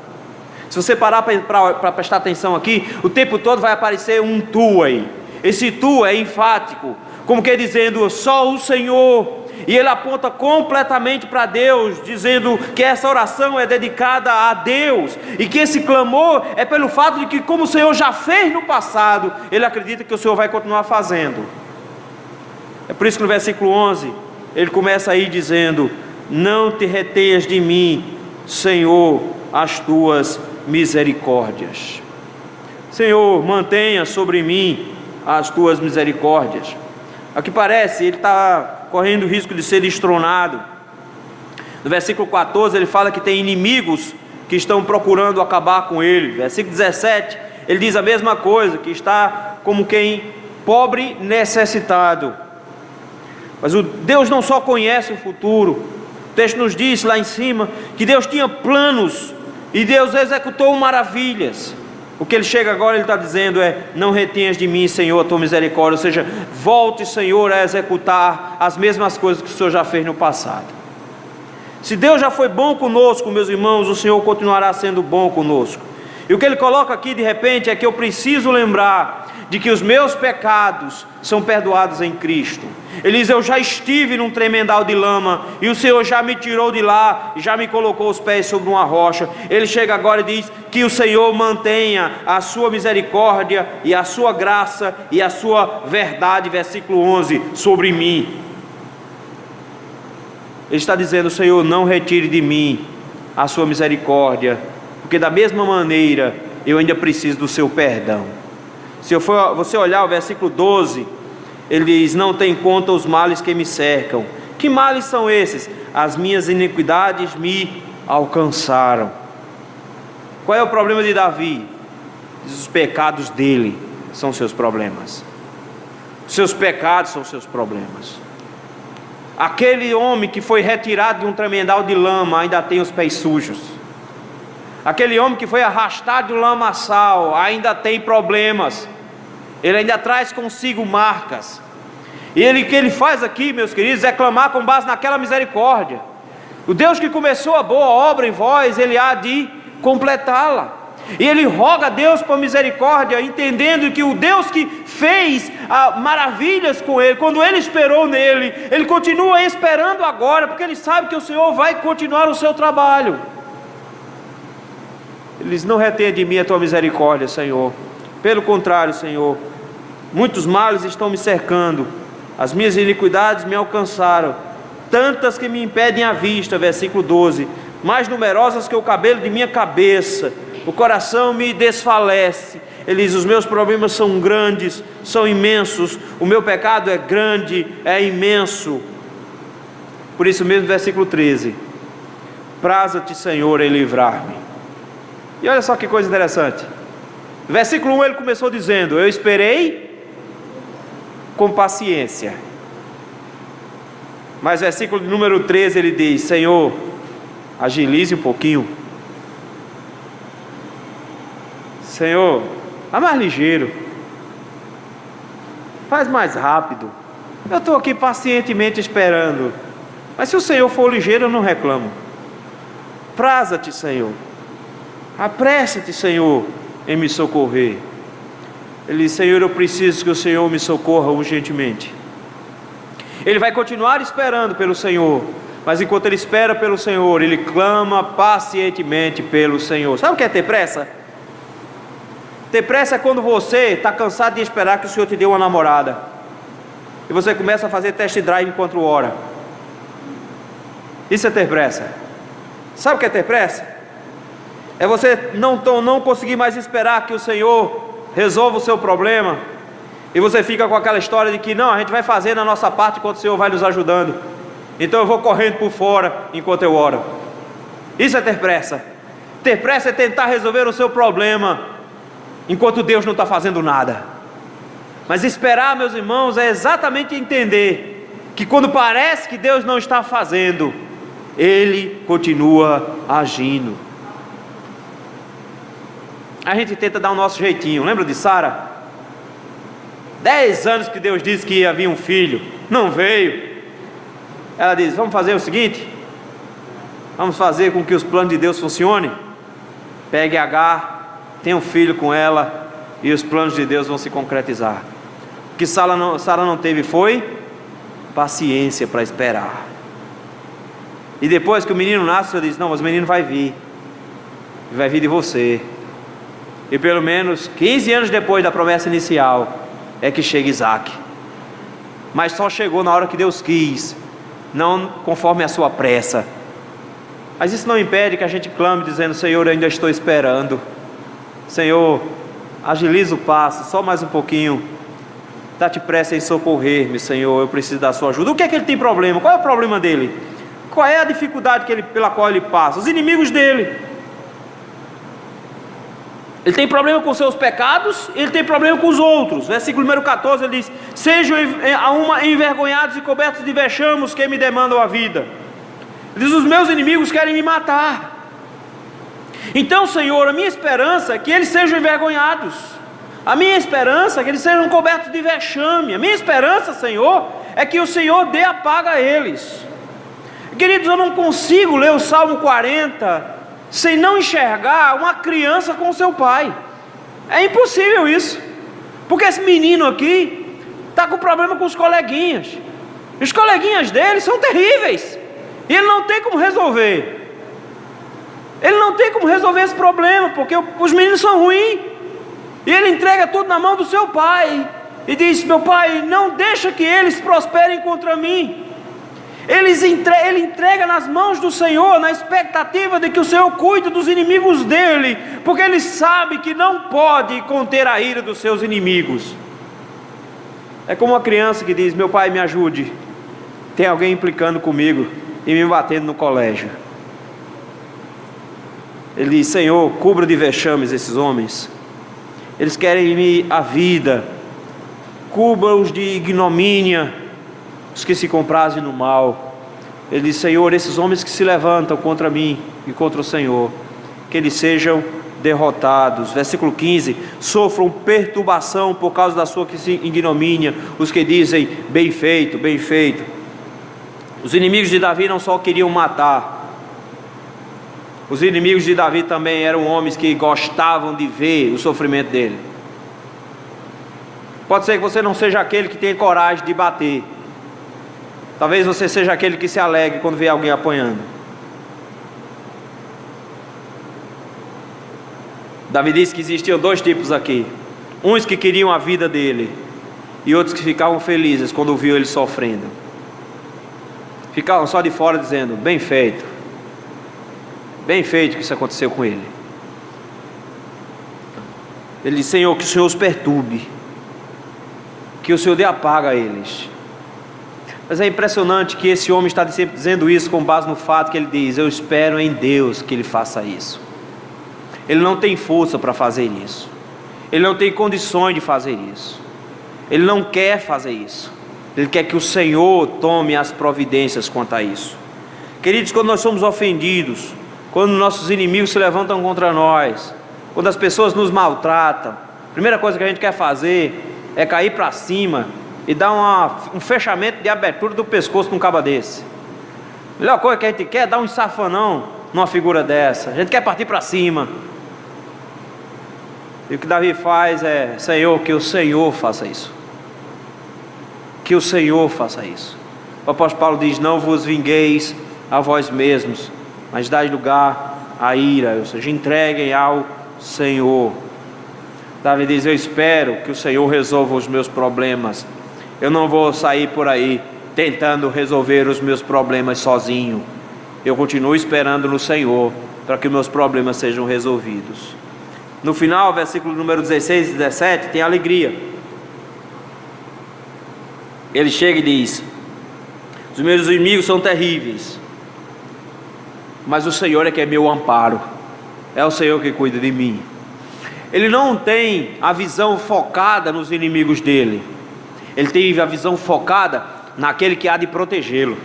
Se você parar para prestar atenção aqui, o tempo todo vai aparecer um tu aí. Esse tu é enfático, como que dizendo, só o Senhor. E ele aponta completamente para Deus, dizendo que essa oração é dedicada a Deus, e que esse clamor é pelo fato de que, como o Senhor já fez no passado, ele acredita que o Senhor vai continuar fazendo. É por isso que no versículo 11, ele começa aí dizendo, não te retenhas de mim, Senhor, as tuas misericórdias. Senhor, mantenha sobre mim as tuas misericórdias. Aqui parece, ele está correndo o risco de ser destronado. No versículo 14 ele fala que tem inimigos que estão procurando acabar com ele. Versículo 17 ele diz a mesma coisa, que está como quem pobre, necessitado. Mas o Deus não só conhece o futuro, o texto nos diz lá em cima que Deus tinha planos e Deus executou maravilhas. O que ele chega agora, ele está dizendo é, não retenhas de mim, Senhor, a tua misericórdia. Ou seja, volte, Senhor, a executar as mesmas coisas que o Senhor já fez no passado. Se Deus já foi bom conosco, meus irmãos, o Senhor continuará sendo bom conosco. E o que ele coloca aqui de repente é que eu preciso lembrar de que os meus pecados são perdoados em Cristo. Ele diz, eu já estive num tremendal de lama, e o Senhor já me tirou de lá, e já me colocou os pés sobre uma rocha. Ele chega agora e diz que o Senhor mantenha a sua misericórdia, e a sua graça, e a sua verdade, versículo 11, sobre mim. Ele está dizendo, Senhor, não retire de mim a sua misericórdia, porque da mesma maneira, eu ainda preciso do seu perdão. Se você olhar o versículo 12, ele diz, não tem conta os males que me cercam. Que males são esses? As minhas iniquidades me alcançaram. Qual é o problema de Davi? Os pecados dele são seus problemas. Os seus pecados são seus problemas. Aquele homem que foi retirado de um tremendal de lama ainda tem os pés sujos. Aquele homem que foi arrastado de um lamaçal ainda tem problemas. Ele ainda traz consigo marcas. E o que ele faz aqui, meus queridos, é clamar com base naquela misericórdia. O Deus que começou a boa obra em vós, Ele há de completá-la. E ele roga a Deus por misericórdia, entendendo que o Deus que fez maravilhas com ele, quando ele esperou nele, ele continua esperando agora, porque ele sabe que o Senhor vai continuar o seu trabalho. Ele diz: não retenha de mim a tua misericórdia, Senhor. Pelo contrário, Senhor, muitos males estão me cercando, as minhas iniquidades me alcançaram, tantas que me impedem a vista. Versículo 12: mais numerosas que o cabelo de minha cabeça, o coração me desfalece. Ele diz: os meus problemas são grandes, são imensos, o meu pecado é grande, é imenso. Por isso mesmo, versículo 13: praza-te, Senhor, em livrar-me. E olha só que coisa interessante. Versículo 1 ele começou dizendo: eu esperei com paciência. Mas versículo número 13 ele diz: Senhor, agilize um pouquinho. Senhor, vá mais ligeiro, faz mais rápido. Eu estou aqui pacientemente esperando, mas se o Senhor for ligeiro, eu não reclamo. Praza-te, Senhor, apressa-te, Senhor, em me socorrer. Ele diz: Senhor, eu preciso que o Senhor me socorra urgentemente. Ele vai continuar esperando pelo Senhor, mas enquanto ele espera pelo Senhor, ele clama pacientemente pelo Senhor. Sabe o que é ter pressa? Ter pressa é quando você está cansado de esperar que o Senhor te dê uma namorada, e você começa a fazer test drive enquanto ora. Isso é ter pressa. Sabe o que é ter pressa? É você não conseguir mais esperar que o Senhor resolva o seu problema, e você fica com aquela história de que não, a gente vai fazer na nossa parte enquanto o Senhor vai nos ajudando, então eu vou correndo por fora enquanto eu oro. Isso é ter pressa. Ter pressa é tentar resolver o seu problema enquanto Deus não está fazendo nada. Mas esperar, meus irmãos, é exatamente entender que quando parece que Deus não está fazendo, Ele continua agindo. A gente tenta dar o nosso jeitinho. Lembra de Sara? 10 anos que Deus disse que ia vir um filho, não veio. Ela diz: vamos fazer o seguinte, vamos fazer com que os planos de Deus funcionem. Pegue Agar, tenha um filho com ela, e os planos de Deus vão se concretizar. O que Sara não teve foi paciência para esperar. E depois que o menino nasce, eu disse: não, mas o menino vai vir de você. E pelo menos 15 anos depois da promessa inicial é que chega Isaac. Mas só chegou na hora que Deus quis, não conforme a sua pressa. Mas isso não impede que a gente clame dizendo: Senhor, eu ainda estou esperando. Senhor, agiliza o passo, só mais um pouquinho. Dá-te pressa em socorrer-me, Senhor, eu preciso da sua ajuda. O que é que ele tem problema? Qual é o problema dele? Qual é a dificuldade pela qual ele passa? Os inimigos dele. Ele tem problema com seus pecados, ele tem problema com os outros. Versículo número 14 ele diz: sejam envergonhados e cobertos de vexames que me demandam a vida. Ele diz: os meus inimigos querem me matar. Então, Senhor, a minha esperança é que eles sejam envergonhados. A minha esperança é que eles sejam cobertos de vexame. A minha esperança, Senhor, é que o Senhor dê a paga a eles. Queridos, eu não consigo ler o Salmo 40 sem não enxergar uma criança com seu pai. É impossível isso, porque esse menino aqui está com problema com os coleguinhas. Os coleguinhas dele são terríveis, e ele não tem como resolver. Ele não tem como resolver esse problema, porque os meninos são ruins, e ele entrega tudo na mão do seu pai, e diz: meu pai, não deixa que eles prosperem contra mim. Ele entrega nas mãos do Senhor, na expectativa de que o Senhor cuide dos inimigos dele, porque ele sabe que não pode conter a ira dos seus inimigos. É como uma criança que diz: meu pai, me ajude, tem alguém implicando comigo e me batendo no colégio. Ele diz: Senhor, cubra de vexames esses homens, eles querem a vida, cubra-os de ignomínia, os que se comprazem no mal. Ele diz: Senhor, esses homens que se levantam contra mim e contra o Senhor, que eles sejam derrotados. Versículo 15: sofram perturbação por causa da sua ignomínia os que dizem, bem feito, bem feito. Os inimigos de Davi não só queriam matar, os inimigos de Davi também eram homens que gostavam de ver o sofrimento dele. Pode ser que você não seja aquele que tem coragem de bater, talvez você seja aquele que se alegre quando vê alguém apanhando. Davi disse que existiam dois tipos aqui: uns que queriam a vida dele e outros que ficavam felizes quando viam ele sofrendo. Ficavam só de fora dizendo, bem feito que isso aconteceu com ele. Ele disse, Senhor, que o Senhor os perturbe, que o Senhor dê a paga a eles. Mas é impressionante que esse homem está sempre dizendo isso com base no fato que ele diz, eu espero em Deus que ele faça isso. Ele não tem força para fazer isso, ele não tem condições de fazer isso, ele não quer fazer isso, ele quer que o Senhor tome as providências quanto a isso. Queridos, quando nós somos ofendidos, quando nossos inimigos se levantam contra nós, quando as pessoas nos maltratam, a primeira coisa que a gente quer fazer é cair para cima e dar um fechamento de abertura do pescoço num cabo desse. A melhor coisa que a gente quer é dar um safanão numa figura dessa. A gente quer partir para cima. E o que Davi faz é, Senhor, que o Senhor faça isso, que o Senhor faça isso. O apóstolo Paulo diz, não vos vingueis a vós mesmos, mas dai lugar à ira, ou seja, entreguem ao Senhor. Davi diz, eu espero que o Senhor resolva os meus problemas, eu não vou sair por aí tentando resolver os meus problemas sozinho, eu continuo esperando no Senhor para que os meus problemas sejam resolvidos. No final, versículo número 16 e 17, tem alegria. Ele chega e diz, os meus inimigos são terríveis, mas o Senhor é que é meu amparo, é o Senhor que cuida de mim. Ele não tem a visão focada nos inimigos dele, ele tem a visão focada naquele que há de protegê-lo.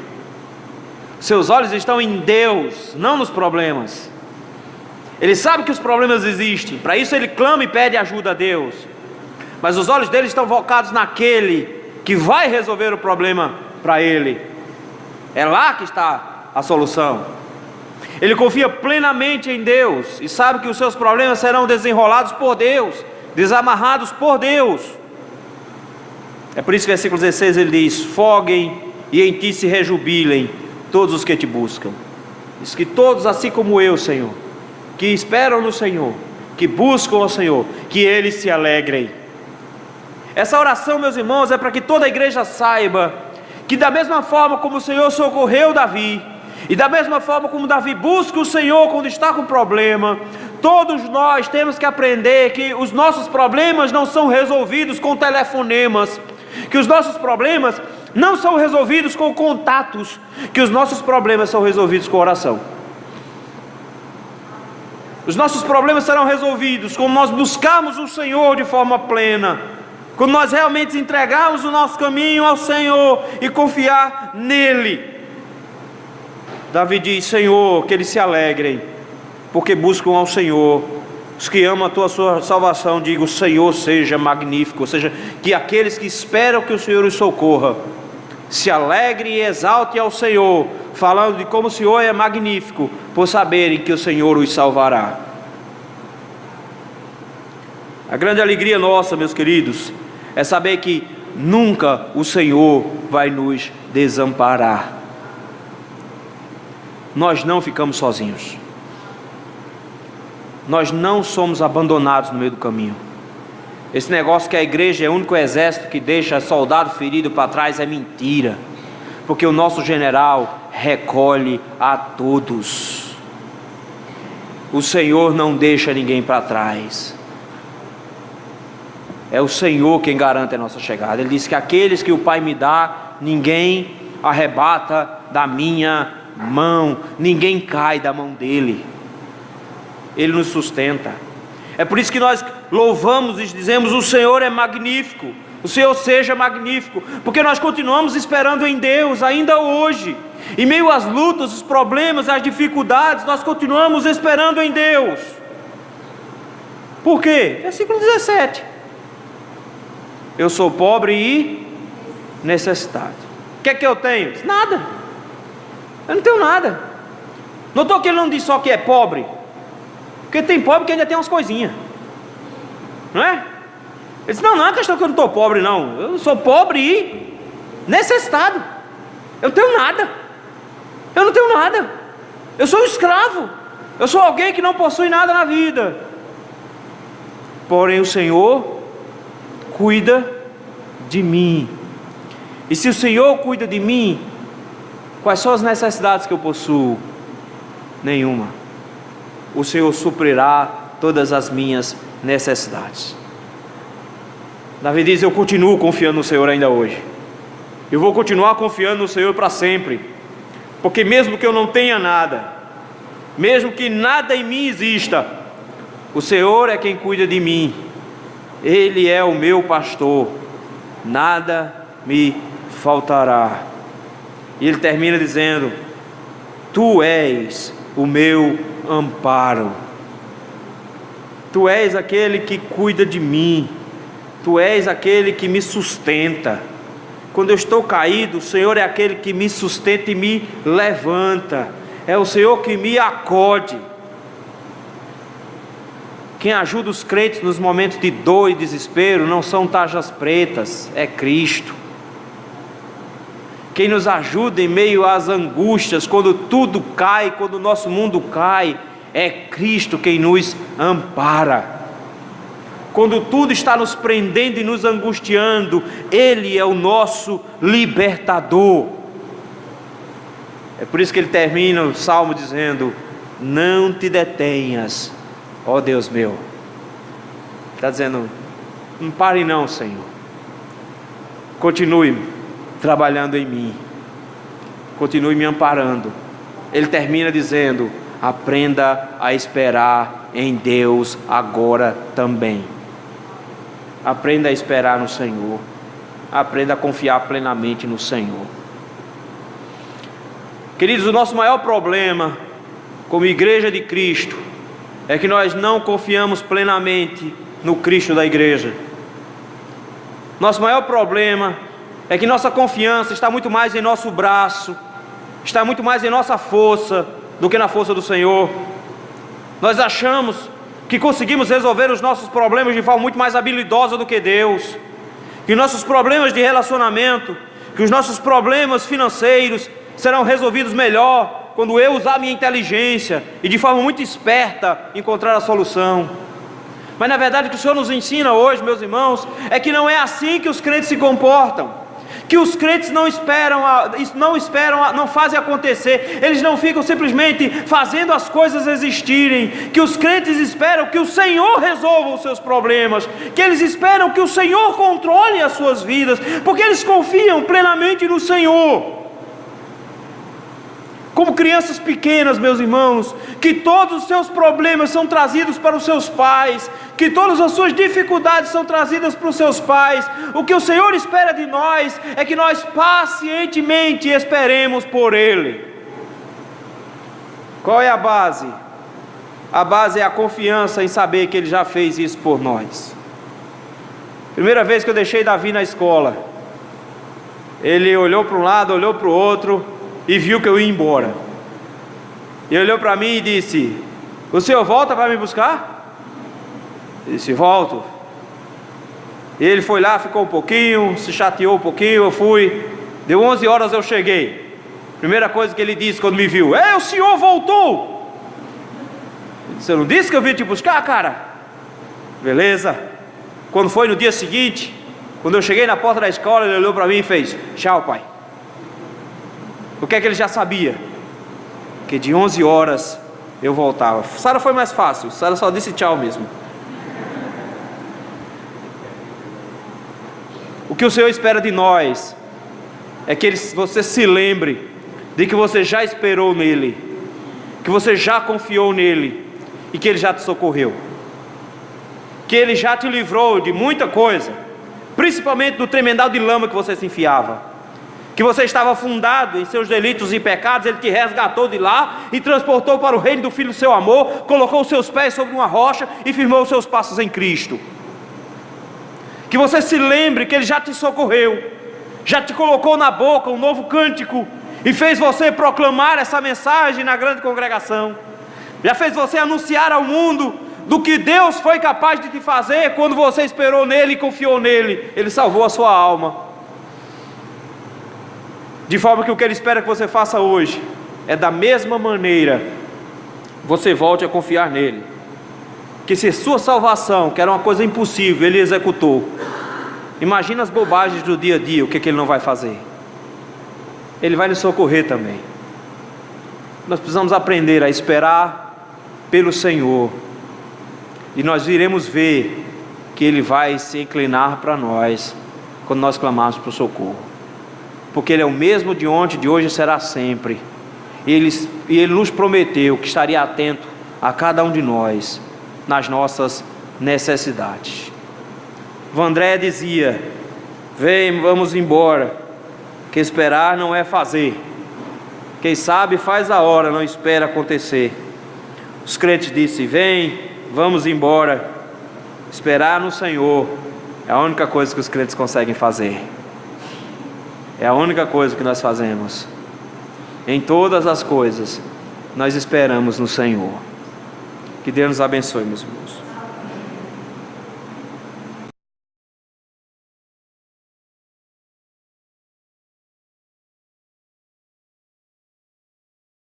Seus olhos estão em Deus, não nos problemas. Ele sabe que os problemas existem, para isso ele clama e pede ajuda a Deus, mas os olhos dele estão focados naquele que vai resolver o problema para ele. É lá que está a solução. Ele confia plenamente em Deus e sabe que os seus problemas serão desenrolados por Deus, desamarrados por Deus. É por isso que no versículo 16 ele diz, foguem e em ti se rejubilem todos os que te buscam. Diz que todos, assim como eu, Senhor, que esperam no Senhor, que buscam ao Senhor, que eles se alegrem. Essa oração, meus irmãos, é para que toda a igreja saiba que da mesma forma como o Senhor socorreu Davi, e da mesma forma como Davi busca o Senhor quando está com problema, todos nós temos que aprender que os nossos problemas não são resolvidos com telefonemas, que os nossos problemas não são resolvidos com contatos, que os nossos problemas são resolvidos com oração. Os nossos problemas serão resolvidos quando nós buscarmos o Senhor de forma plena, quando nós realmente entregarmos o nosso caminho ao Senhor e confiar nele. Davi diz, Senhor, que eles se alegrem, porque buscam ao Senhor. Os que amam a sua salvação, digo, o Senhor seja magnífico. Ou seja, que aqueles que esperam que o Senhor os socorra, se alegrem e exaltem ao Senhor, falando de como o Senhor é magnífico, por saberem que o Senhor os salvará. A grande alegria nossa, meus queridos, é saber que nunca o Senhor vai nos desamparar. Nós não ficamos sozinhos, nós não somos abandonados no meio do caminho. Esse negócio que a igreja é o único exército que deixa soldado ferido para trás é mentira, porque o nosso general recolhe a todos. O Senhor não deixa ninguém para trás. É o Senhor quem garante a nossa chegada. Ele diz que aqueles que o Pai me dá, ninguém arrebata da minha mão, ninguém cai da mão dele. Ele nos sustenta. É por isso que nós louvamos e dizemos, o Senhor é magnífico, o Senhor seja magnífico, porque nós continuamos esperando em Deus ainda hoje. Em meio às lutas, os problemas, as dificuldades, nós continuamos esperando em Deus. Por quê? Versículo 17. Eu sou pobre e necessitado. O que é que eu tenho? Nada. Eu não tenho nada. Notou que ele não diz só que é pobre? Porque tem pobre que ainda tem umas coisinhas, não é? Ele disse, não é questão que eu não estou pobre, não. Eu sou pobre e necessitado. Eu não tenho nada. Eu não tenho nada. Eu sou um escravo. Eu sou alguém que não possui nada na vida. Porém o Senhor cuida de mim. E se o Senhor cuida de mim, quais são as necessidades que eu possuo? Nenhuma. O Senhor suprirá todas as minhas necessidades. Davi diz, eu continuo confiando no Senhor ainda hoje. Eu vou continuar confiando no Senhor para sempre. Porque mesmo que eu não tenha nada, mesmo que nada em mim exista, o Senhor é quem cuida de mim. Ele é o meu pastor. Nada me faltará. E ele termina dizendo, tu és o meu amparo. Tu és aquele que cuida de mim. Tu és aquele que me sustenta. Quando eu estou caído, o Senhor é aquele que me sustenta e me levanta. É o Senhor que me acode. Quem ajuda os crentes nos momentos de dor e desespero não são tarjas pretas, é Cristo. Quem nos ajuda em meio às angústias, quando tudo cai, quando o nosso mundo cai, é Cristo quem nos ampara. Quando tudo está nos prendendo e nos angustiando, Ele é o nosso libertador. É por isso que ele termina o salmo dizendo, não te detenhas, ó Deus meu. Está dizendo, não pare não, Senhor. Continue trabalhando em mim. Continue me amparando. Ele termina dizendo, aprenda a esperar em Deus agora também. Aprenda a esperar no Senhor. Aprenda a confiar plenamente no Senhor. Queridos, o nosso maior problema como igreja de Cristo é que nós não confiamos plenamente no Cristo da igreja. Nosso maior problema é que nossa confiança está muito mais em nosso braço, está muito mais em nossa força do que na força do Senhor. Nós achamos que conseguimos resolver os nossos problemas de forma muito mais habilidosa do que Deus, que nossos problemas de relacionamento, que os nossos problemas financeiros serão resolvidos melhor quando eu usar minha inteligência e de forma muito esperta encontrar a solução. Mas na verdade o que o Senhor nos ensina hoje, meus irmãos, é que não é assim que os crentes se comportam. Que os crentes não fazem acontecer, eles não ficam simplesmente fazendo as coisas existirem. Que os crentes esperam que o Senhor resolva os seus problemas, que eles esperam que o Senhor controle as suas vidas, porque eles confiam plenamente no Senhor. Como crianças pequenas, meus irmãos, que todos os seus problemas são trazidos para os seus pais, que todas as suas dificuldades são trazidas para os seus pais. O que o Senhor espera de nós é que nós pacientemente esperemos por Ele. Qual é a base? A base é a confiança em saber que Ele já fez isso por nós. Primeira vez que eu deixei Davi na escola, ele olhou para um lado, olhou para o outro e viu que eu ia embora. E olhou para mim e disse: o senhor volta para me buscar? Eu disse: volto. E ele foi lá, ficou um pouquinho, se chateou um pouquinho, eu fui. Deu 11 horas, eu cheguei. Primeira coisa que ele disse quando me viu: o senhor voltou. Eu disse: eu não disse que eu vim te buscar, cara? Beleza. Quando foi no dia seguinte, quando eu cheguei na porta da escola, ele olhou para mim e fez: tchau, pai. O que é que ele já sabia? Que de 11 horas eu voltava. Sara foi mais fácil, Sara só disse tchau mesmo. O que o Senhor espera de nós é que você se lembre de que você já esperou nele, que você já confiou nele e que ele já te socorreu, que ele já te livrou de muita coisa, principalmente do tremendal de lama que você se enfiava, que você estava afundado em seus delitos e pecados, Ele te resgatou de lá e transportou para o reino do Filho do seu amor, colocou os seus pés sobre uma rocha e firmou os seus passos em Cristo. Que você se lembre que Ele já te socorreu, já te colocou na boca um novo cântico e fez você proclamar essa mensagem na grande congregação, já fez você anunciar ao mundo do que Deus foi capaz de te fazer quando você esperou nele e confiou nele. Ele salvou a sua alma. De forma que o que Ele espera que você faça hoje é da mesma maneira você volte a confiar nele. Que se sua salvação, que era uma coisa impossível, Ele executou, imagina as bobagens do dia a dia, o que Ele não vai fazer. Ele vai nos socorrer também. Nós precisamos aprender a esperar pelo Senhor, e nós iremos ver que Ele vai se inclinar para nós quando nós clamarmos por socorro, porque Ele é o mesmo de ontem, de hoje e será sempre. E Ele nos prometeu que estaria atento a cada um de nós nas nossas necessidades. Vandré dizia: vem, vamos embora, que esperar não é fazer. Quem sabe faz a hora, não espera acontecer. Os crentes disseram: vem, vamos embora. Esperar no Senhor é a única coisa que os crentes conseguem fazer. É a única coisa que nós fazemos. Em todas as coisas, nós esperamos no Senhor. Que Deus nos abençoe, meus irmãos.